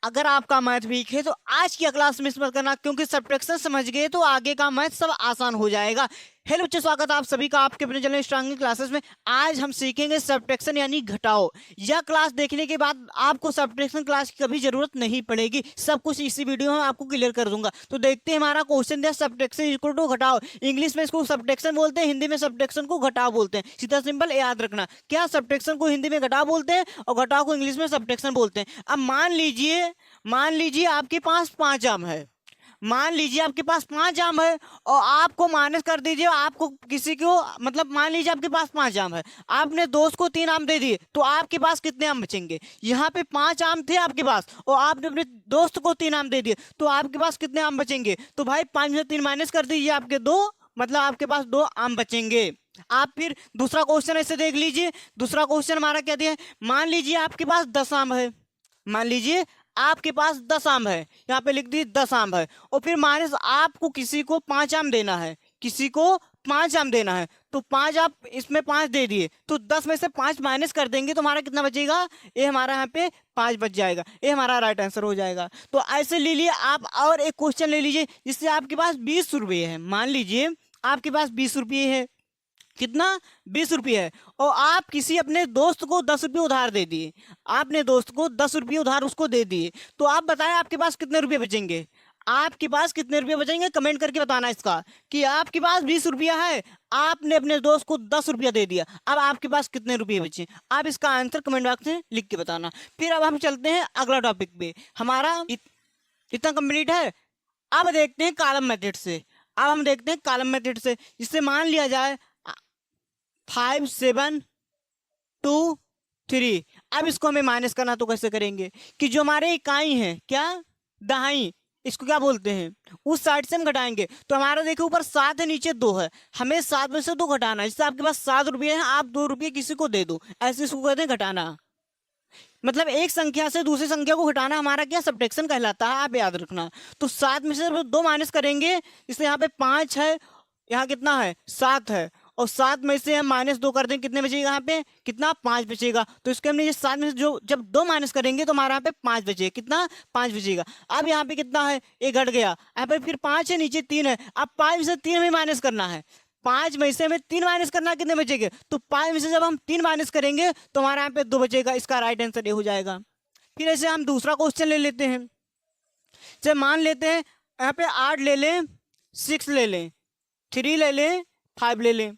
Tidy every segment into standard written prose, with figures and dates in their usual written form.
अगर आपका math week है तो आज की क्लास मिस मत करना, क्योंकि सब्ट्रैक्शन समझ गए तो आगे का मैथ सब आसान हो जाएगा। हेलो बच्चों, स्वागत है आप सभी का आपके अपने चैनल स्ट्रांग क्लासेस में। आज हम सीखेंगे सब्ट्रैक्शन यानी घटाओ। यह क्लास देखने के बाद आपको सब्ट्रैक्शन क्लास की कभी जरूरत नहीं पड़ेगी, सब कुछ इसी वीडियो में आपको क्लियर कर दूंगा। तो देखते हैं हमारा क्वेश्चन दिया, सब्ट्रैक्शन इक्वल टू घटाओ। इंग्लिश में इसको सब्ट्रैक्शन बोलते हैं, हिंदी में सब्ट्रैक्शन को घटाओ बोलते हैं। सीधा सिंपल याद रखना, क्या सब्ट्रैक्शन को हिंदी में घटाओ बोलते हैं और घटाओ को इंग्लिश में सब्ट्रैक्शन बोलते हैं। अब मान लीजिए आपके पास 5 आम है। मान लीजिए आपके पास 5 आम है और आपको माइनस कर दीजिए, आपको किसी को मतलब मान लीजिए आपके पास 5 आम है, आपने दोस्त को 3 आम दे दिए तो आपके पास कितने आम बचेंगे? यहाँ पे 5 आम थे आपके पास और आपने अपने दोस्त को 3 आम दे दिए तो आपके पास कितने आम बचेंगे? तो भाई 5 में से 3 माइनस कर दीजिए, आपके 2, मतलब आपके पास 2 आम बचेंगे। आप फिर दूसरा क्वेश्चन ऐसे देख लीजिए। दूसरा क्वेश्चन हमारा क्या दिया है? मान लीजिए आपके पास 10 आम है। मान लीजिए आपके पास 10 आम है, यहाँ पे लिख दी 10 आम है और फिर माइनस आपको किसी को 5 आम देना है, किसी को 5 आम देना है। तो 5 आप इसमें 5 दे दिए तो 10 में से 5 माइनस कर देंगे तो हमारा कितना बचेगा? ये हमारा यहाँ पे 5 बच जाएगा, ये हमारा राइट आंसर हो जाएगा। तो ऐसे ले लिए आप और एक क्वेश्चन ले लीजिए जिससे आपके पास 20 रुपये है। मान लीजिए आपके पास 20 रुपये है, कितना? 20 रुपये है और आप किसी अपने दोस्त को 10 रुपये उधार दे दिए। आपने दोस्त को 10 रुपये उधार उसको दे दिए तो आप बताएं आपके पास कितने रुपये बचेंगे? आपके पास कितने रुपये बचेंगे? कमेंट करके बताना इसका कि आपके पास 20 रुपया है, आपने अपने दोस्त को 10 रुपया दे दिया, अब आपके पास कितने रुपये बचे? आप इसका आंसर कमेंट बॉक्स में लिख के बताना। फिर अब हम चलते हैं अगला टॉपिक पे। हमारा इतना कंप्लीट है। अब देखते हैं कॉलम मेथड से। अब हम देखते हैं कॉलम मेथड से, जिससे मान लिया जाए 5 7 2 3। अब इसको हमें माइनस करना तो कैसे करेंगे कि जो हमारे इकाई है क्या, दहाई, इसको क्या बोलते हैं, उस साइड से हम घटाएंगे। तो हमारा देखो ऊपर 7 है नीचे 2 है, हमें 7 में से 2 घटाना है। जैसे आपके पास 7 रुपये है, आप 2 रुपये किसी को दे दो, ऐसे इसको कहते हैं घटाना। मतलब एक संख्या से दूसरी संख्या को घटाना हमारा क्या, सब्ट्रैक्शन कहलाता है, आप याद रखना। तो 7 में से जब 2 माइनस करेंगे, इसलिए यहाँ पे 5 है, यहाँ कितना है, 7 है और 7 में से हम -2 कर दें, कितने बचेगा? यहाँ पे कितना, 5 बचेगा। तो इसके हमने ये 7 में से जो जब 2 माइनस करेंगे तो हमारा यहाँ पे 5 बचेगा, कितना, 5 बचेगा। अब यहाँ पे कितना है, ये घट गया, यहाँ पे फिर 5 है नीचे 3 है, अब 5 में से 3 में माइनस करना है। 5 में से हमें 3 माइनस करना है, कितने बचेंगे? तो 5 में से जब हम 3 माइनस करेंगे तो हमारे यहाँ पे 2 बचेगा, इसका राइट आंसर ये हो जाएगा। फिर ऐसे हम दूसरा क्वेश्चन ले लेते हैं। जब मान लेते हैं यहाँ पे 8 ले लें, 6 ले लें, 3 ले लें, 5 ले लें।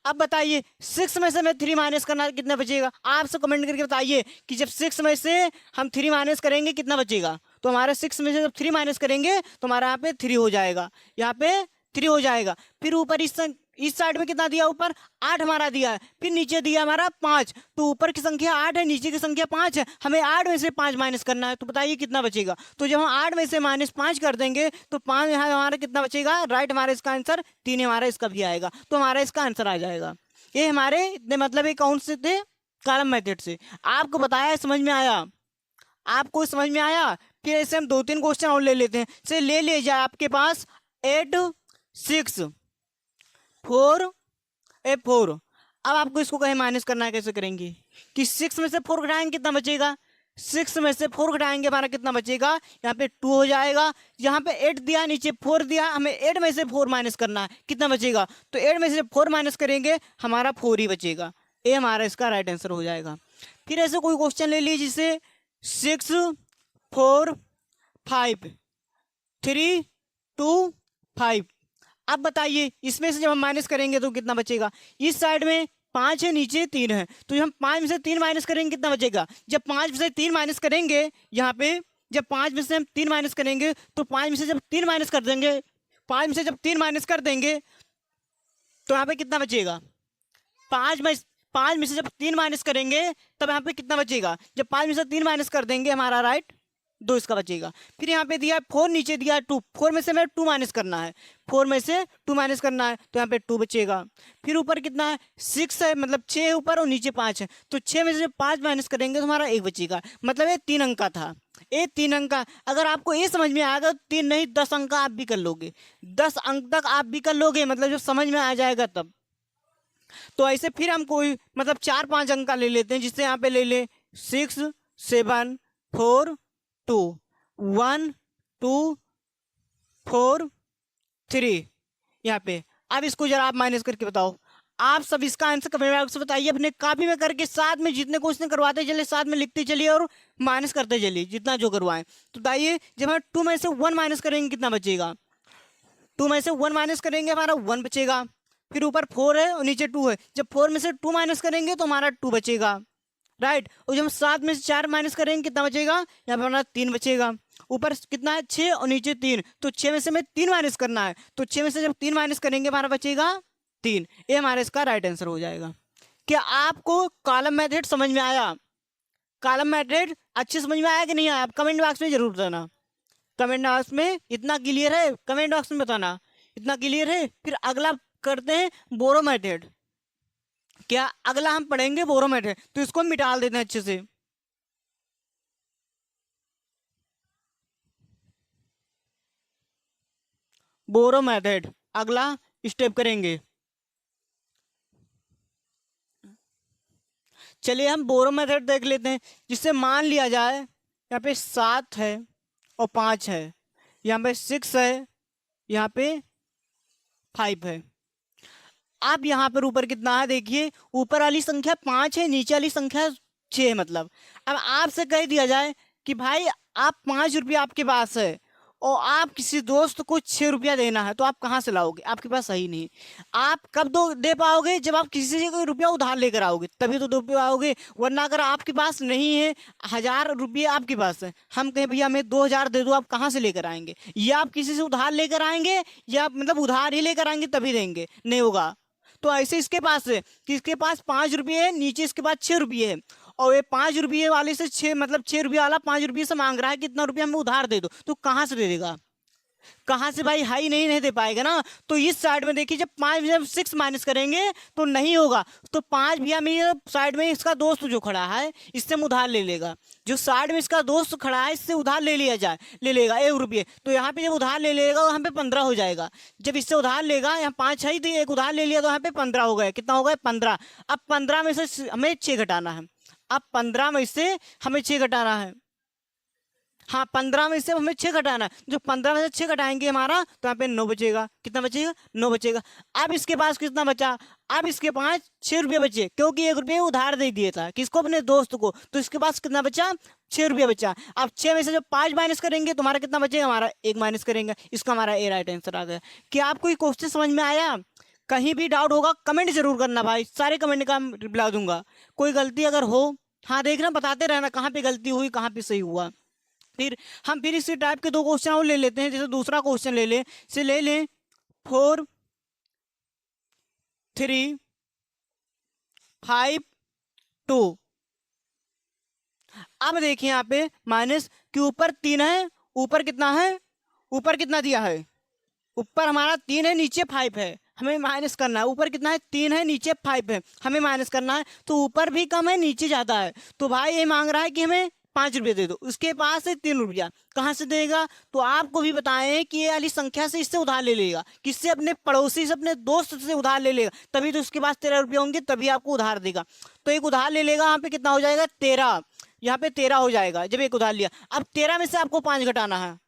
अब बताइए 6 में से हमें 3 माइनस करना है, कितना बचेगा? आप सब कमेंट करके बताइए कि जब 6 में से हम 3 माइनस करेंगे कितना बचेगा? तो हमारे 6 में से जब 3 माइनस करेंगे तो हमारा यहाँ पे 3 हो जाएगा, यहाँ पे 3 हो जाएगा। फिर ऊपर इस साइड में कितना दिया? ऊपर 8 हमारा दिया है, फिर नीचे दिया हमारा 5। तो ऊपर की संख्या 8 है, नीचे की संख्या 5 है, हमें 8 में से 5 माइनस करना है। तो बताइए कितना बचेगा? तो जब हम 8 में से -5 कर देंगे तो 5 यहाँ हमारा कितना बचेगा? राइट, हमारा इसका आंसर 3 हमारा इसका भी आएगा, तो हमारा इसका आंसर आ जाएगा। ये हमारे इतने मतलब ये कौन से थे, कॉलम मेथड से। आपको बताया, समझ में आया? आपको समझ में आया? फिर ऐसे हम 2-3 क्वेश्चन और ले लेते हैं। से ले ले जाए आपके पास 8 6 4 4। अब आपको इसको कहीं माइनस करना है, कैसे करेंगे कि 6 में से 4 घटाएंगे, कितना बचेगा? 6 में से 4 घटाएंगे, हमारा कितना बचेगा? यहाँ पे 2 हो जाएगा। यहाँ पे 8 दिया, नीचे 4 दिया, हमें 8 में से 4 माइनस करना है, कितना बचेगा? तो 8 में से 4 माइनस करेंगे, हमारा 4 ही बचेगा। ये हमारा इसका राइट आंसर हो जाएगा। फिर ऐसे कोई क्वेश्चन ले लीजिए जिसे 6 4 5 3 2 5। अब बताइए इसमें से जब हम माइनस करेंगे तो कितना बचेगा? इस साइड में 5 है, नीचे 3 है, तो जब हम 5 में से 3 माइनस करेंगे कितना बचेगा? जब 5 में से 3 माइनस करेंगे, यहाँ पे जब 5 में से हम 3 माइनस करेंगे तो 5 में से जब 3 माइनस कर देंगे, 5 में से जब 3 माइनस कर देंगे तो यहाँ पे कितना बचेगा? 5 में से जब 3 माइनस करेंगे तब यहाँ पे कितना बचेगा? जब 5 में से 3 माइनस कर देंगे, हमारा राइट 2 इसका बचेगा। फिर यहाँ पे दिया है 4, नीचे दिया है 2, 4 में से हमें 2 माइनस करना है, 4 में से 2 माइनस करना है तो यहाँ पे 2 बचेगा। फिर ऊपर कितना है? 6 है, मतलब 6 है ऊपर और नीचे 5 है, तो 6 में से जब 5 माइनस करेंगे तो हमारा 1 बचेगा। मतलब ये 3 अंक का था, ये 3 अंक का। अगर आपको ये समझ में आएगा तो 3 नहीं 10 अंक का आप भी कर लोगे, 10 अंक तक आप भी कर लोगे, मतलब जब समझ में आ जाएगा तब। तो ऐसे फिर हम कोई मतलब 4-5 अंक का ले लेते हैं, जिससे यहाँ पे ले ले 6 7 4 2। 1 2 4 3 यहाँ पे। अब इसको जरा आप माइनस करके बताओ। आप सब इसका आंसर कमेंट बॉक्स में बताइए, अपने कॉपी में करके साथ में जितने क्वेश्चन करवाते चलिए, साथ में लिखते चलिए और माइनस करते चलिए जितना जो करवाएं। तो बताइए, जब हम 2 में से 1 माइनस करेंगे कितना बचेगा? 2 में से 1 माइनस करेंगे हमारा 1 बचेगा। फिर ऊपर 4 है और नीचे 2 है, जब 4 में से 2 माइनस करेंगे तो हमारा 2 बचेगा, राइट। और जब हम 7 में से 4 माइनस करेंगे कितना बचेगा? यहाँ पे हमारा 3 बचेगा। ऊपर कितना है? 6 और नीचे 3, तो 6 में से हमें 3 माइनस करना है, तो 6 में से जब 3 माइनस करेंगे हमारा बचेगा 3। ये हमारा इसका राइट आंसर हो जाएगा। क्या आपको कॉलम मेथड समझ में आया? कॉलम मेथड अच्छे समझ में आया कि नहीं आया? आप कमेंट बॉक्स में जरूर बताना। कमेंट बॉक्स में इतना क्लियर है, कमेंट बॉक्स में बताना इतना क्लियर है। फिर अगला करते हैं बोरो मेथड। क्या अगला हम पढ़ेंगे बोरो मेथड, तो इसको मिटा देते हैं अच्छे से। बोरो मेथड अगला स्टेप करेंगे। चलिए हम बोरो मेथड देख लेते हैं, जिससे मान लिया जाए यहाँ पे 7 है और 5 है, यहाँ पे 6 है, यहाँ पे 5 है। अब यहाँ पर ऊपर कितना है देखिए, ऊपर वाली संख्या 5 है, नीचे वाली संख्या 6 है। मतलब अब आपसे कह दिया जाए कि भाई आप 5 रुपया आपके पास है और आप किसी दोस्त को 6 रुपया देना है, तो आप कहाँ से लाओगे? आपके पास सही नहीं। आप कब दो दे पाओगे? जब आप किसी से कोई रुपया उधार लेकर आओगे, तभी तो दे पाओगे। वरना अगर आपके पास नहीं है, 1000 रुपये आपके पास है, हम कहें भैया हमें 2000 दे दो, आप कहाँ से लेकर आएंगे? या आप किसी से उधार लेकर आएंगे, या मतलब उधार ही लेकर आएंगे तभी देंगे, नहीं होगा। तो ऐसे इसके पास है कि इसके पास 5 रुपये है, नीचे इसके पास 6 रुपये है, और ये 5 रुपये वाले से 6 मतलब 6 रुपये वाला 5 रुपये से मांग रहा है कितना रुपया हमें उधार दे दो, तो कहाँ से दे देगा? कहाँ से भाई? हाई नहीं दे पाएगा ना। तो इस साइड में देखिए, जब 5 जब 6 माइनस करेंगे तो नहीं होगा। तो 5 भैया में साइड में इसका दोस्त जो खड़ा है, इससे हम उधार ले लेगा। जो साइड में इसका दोस्त खड़ा है, इससे उधार ले लिया जाए, ले लेगा 1 रुपये। तो यहाँ पे जब उधार ले लेगा यहाँ पे 15 हो जाएगा। जब इससे उधार लेगा, यहाँ 5 है तो एक उधार ले लिया, तो यहाँ पे 15 हो गए। कितना हो गया? 15। अब 15 में से हमें 6 घटाना है। अब 15 में से हमें 6 घटाना है। हाँ, 15 में से हमें 6 घटाना है। जो 15 में से 6 घटाएंगे हमारा, तो यहाँ पे 9 बचेगा। कितना बचेगा? 9 बचेगा। अब इसके पास कितना बचा? अब इसके पास 6 रुपये बचे, क्योंकि 1 रुपये उधार दे दिया था किसको? अपने दोस्त को। तो इसके पास कितना बचा? 6 रुपये बचा। अब 6 में से जब 5 माइनस करेंगे तो हमारा कितना बचेगा? हमारा 1 माइनस करेंगे। इसका हमारा ए राइट आंसर आ गया। क्या आपको ये क्वेश्चन समझ में आया? कहीं भी डाउट होगा कमेंट जरूर करना भाई, सारे कमेंट का रिप्लाई दूंगा। कोई गलती अगर हो, हाँ देखना, बताते रहना कहाँ पे गलती हुई, कहाँ पे सही हुआ। फिर इसी टाइप के 2 क्वेश्चन और ले लेते हैं। जैसे दूसरा क्वेश्चन ले ले, से ले लें 4 3 5 2। अब देखिए यहाँ पे माइनस के ऊपर 3 है, ऊपर कितना है? ऊपर कितना दिया है? ऊपर हमारा 3 है, नीचे 5 है, हमें माइनस करना है। ऊपर कितना है? 3 है, नीचे 5 है, हमें माइनस करना है। तो ऊपर भी कम है, नीचे ज्यादा है। तो भाई ये मांग रहा है कि हमें 5 रुपये दे दो, उसके पास है 3 रुपया, कहाँ से देगा? तो आपको भी बताएं कि ये वाली संख्या से इससे उधार ले लेगा। किससे? अपने पड़ोसी से, अपने दोस्त से उधार ले लेगा, तभी तो उसके पास 13 रुपये होंगे, तभी आपको उधार देगा। तो एक उधार ले लेगा, यहाँ पे कितना हो जाएगा? 13। यहाँ पे 13 हो जाएगा जब एक उधार लिया। अब 13 में से आपको 5 घटाना है।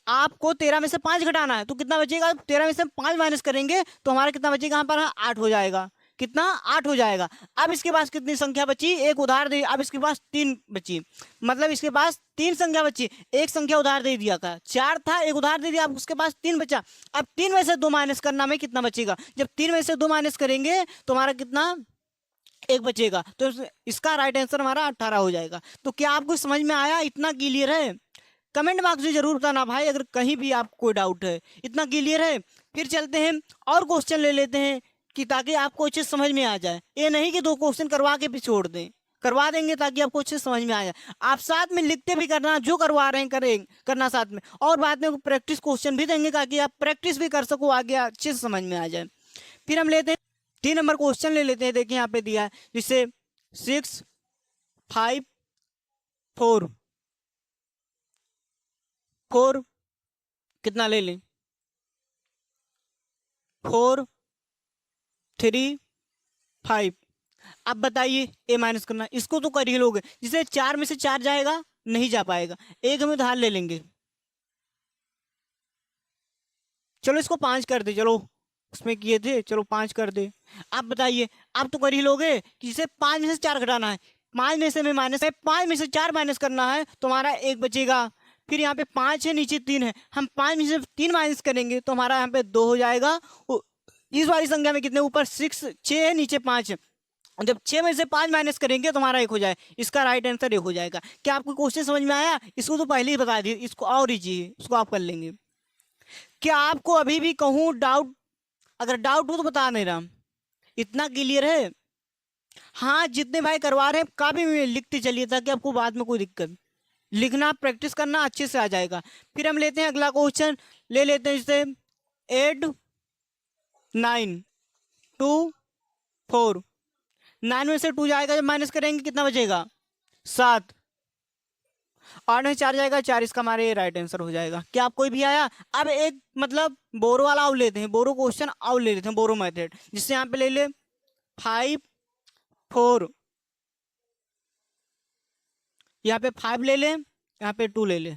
आपको 13 में से 5 घटाना है, तो कितना बचेगा? 13 में से 5 माइनस करेंगे तो हमारा कितना बचेगा? यहाँ पर 8 हो जाएगा। कितना? 8 हो जाएगा। अब इसके पास कितनी संख्या बची? एक उधार दे। अब इसके पास 3 बची, मतलब इसके पास 3 संख्या बची। एक संख्या उधार दे दिया था, 4 था, एक उधार दे दिया, अब उसके पास 3 बचा। अब 3 में से 2 माइनस करना में कितना बचेगा? जब 3 में से 2 माइनस करेंगे तो हमारा कितना? 1 बचेगा। तो इसका राइट आंसर हमारा 18 हो जाएगा। तो क्या आपको समझ में आया? इतना क्लियर है? कमेंट बॉक्स में जरूर बताना भाई, अगर कहीं भी आपको कोई डाउट है। इतना क्लियर है? फिर चलते हैं और क्वेश्चन ले लेते हैं, कि ताकि आपको अच्छे समझ में आ जाए। ये नहीं कि 2 क्वेश्चन करवा के भी छोड़ दें, करवा देंगे ताकि आपको अच्छे समझ में आ जाए। आप साथ में लिखते भी करना, जो करवा रहे हैं करें करना साथ में, और बाद में प्रैक्टिस क्वेश्चन भी देंगे ताकि आप प्रैक्टिस भी कर सको, आगे अच्छे से समझ में आ जाए। फिर हम लेते हैं 3 नंबर क्वेश्चन ले लेते हैं। देखिए यहाँ पे दिया है, जिससे 6 5 4 4 कितना ले लें? 4 3 5। अब बताइए, ए माइनस करना, इसको तो कर ही लोगे। जिसे 4 में से 4 जाएगा नहीं जा पाएगा। एक हम उदाहरण ले लेंगे, चलो इसको 5 कर दे, चलो उसमें किए थे, चलो 5 कर दे। आप बताइए, आप तो कर ही लोगे कि जिसे 5 में से 4 घटाना है, 5 में से में माइनस है, 5 में से 4 माइनस करना है तो हमारा 1 बचेगा। फिर यहाँ पे 5 है, नीचे 3 है, हम 5 में से 3 माइनस करेंगे तो हमारा यहाँ पे 2 हो जाएगा। इस वाली संख्या में कितने, ऊपर 6 है, नीचे 5 है। जब 6 में से 5 माइनस करेंगे तो हमारा 1 हो जाए, इसका राइट आंसर 1 हो जाएगा। क्या आपको क्वेश्चन समझ में आया? इसको तो पहले ही बता दिए, इसको और इजी, इसको आप कर लेंगे। क्या आपको अभी भी कहूँ डाउट? अगर डाउट हो तो बता नहीं रहा, इतना क्लियर है? हाँ, जितने भाई करवा रहे हैं काफी में लिखते चलिए ताकि आपको बाद में कोई दिक्कत, लिखना प्रैक्टिस करना अच्छे से आ जाएगा। फिर हम लेते हैं अगला क्वेश्चन, ले लेते हैं जैसे 8 9 2 4। 9 में से 2 जाएगा, जब माइनस करेंगे कितना बचेगा? 7। 8 में 4 जाएगा, 4, इसका हमारे राइट आंसर हो जाएगा। क्या आप कोई भी आया? अब एक मतलब बोरो वाला और लेते हैं, बोरो क्वेश्चन और ले लेते हैं, बोरो मेथड, जिससे यहाँ पे ले ले 5 4, यहाँ पे 5 ले ले, यहाँ पे 2 ले ले।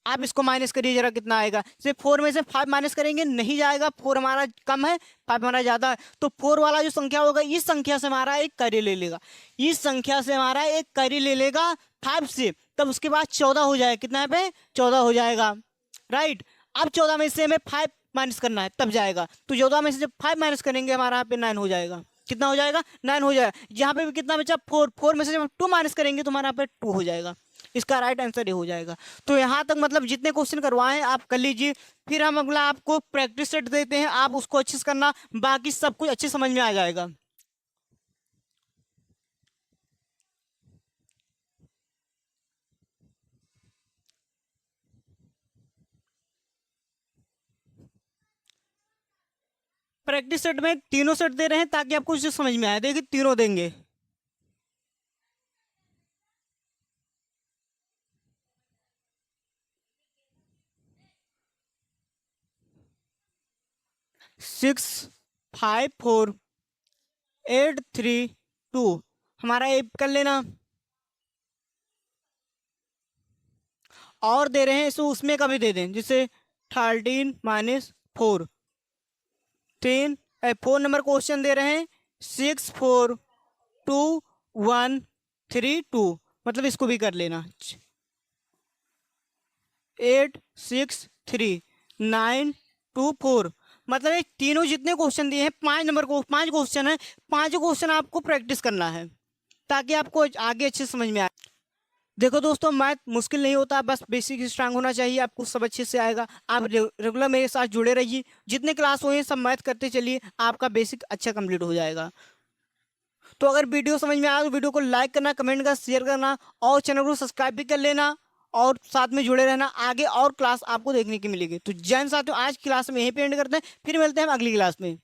आप इसको माइनस करिए जरा, कितना आएगा? सिर्फ 4 में से 5 माइनस करेंगे, नहीं जाएगा, 4 हमारा कम है, 5 हमारा ज्यादा है, तो 4 वाला जो संख्या होगा इस संख्या से हमारा एक कैरी ले लेगा, इस संख्या से हमारा एक कैरी ले लेगा 5 से, तब उसके बाद 14 हो जाएगा। कितना है पे? 14 हो जाएगा, राइट। अब 14 में से हमें 5 माइनस करना है, तब जाएगा, तो 14 में से जब 5 माइनस करेंगे हमारा यहाँ पे 9 हो जाएगा। कितना हो जाएगा? 9 हो जाएगा। यहाँ पे भी कितना बचा? 4। 4 में से जब 2 माइनस करेंगे तो हमारा यहाँ पे 2 हो जाएगा, इसका राइट आंसर ये हो जाएगा। तो यहाँ तक मतलब जितने क्वेश्चन करवाएं आप कर लीजिए। फिर हम अगला आपको प्रैक्टिस सेट देते हैं, आप उसको अच्छे से करना, बाकी सब कुछ अच्छे समझ में आ जाएगा। प्रैक्टिस सेट में तीनों सेट दे रहे हैं ताकि आपको जो समझ में आए, देखिए तीनों देंगे। सिक्स 5 4 8 3 2, हमारा एक कर लेना। और दे रहे हैं इसको उसमें का भी दे दें, जिससे 13 -4 3। 4 नंबर क्वेश्चन दे रहे हैं 6 4 2 1 3 2, मतलब इसको भी कर लेना। 8 6 3 9 2 4, मतलब ये तीनों जितने क्वेश्चन दिए हैं 5 नंबर को 5 क्वेश्चन है, 5 क्वेश्चन आपको प्रैक्टिस करना है ताकि आपको आगे अच्छे समझ में आए। देखो दोस्तों, मैथ मुश्किल नहीं होता, बस बेसिक स्ट्रांग होना चाहिए, आपको सब अच्छे से आएगा। आप रेगुलर मेरे साथ जुड़े रहिए, जितने क्लास हुए सब मैथ करते चलिए, आपका बेसिक अच्छा कंप्लीट हो जाएगा। तो अगर वीडियो समझ में आया तो वीडियो को लाइक करना, कमेंट करना, शेयर करना और चैनल को सब्सक्राइब भी कर लेना और साथ में जुड़े रहना, आगे और क्लास आपको देखने की मिलेगी। तो जैन साथियों, आज क्लास में यहीं पे एंड करते हैं, फिर मिलते हैं अगली क्लास में।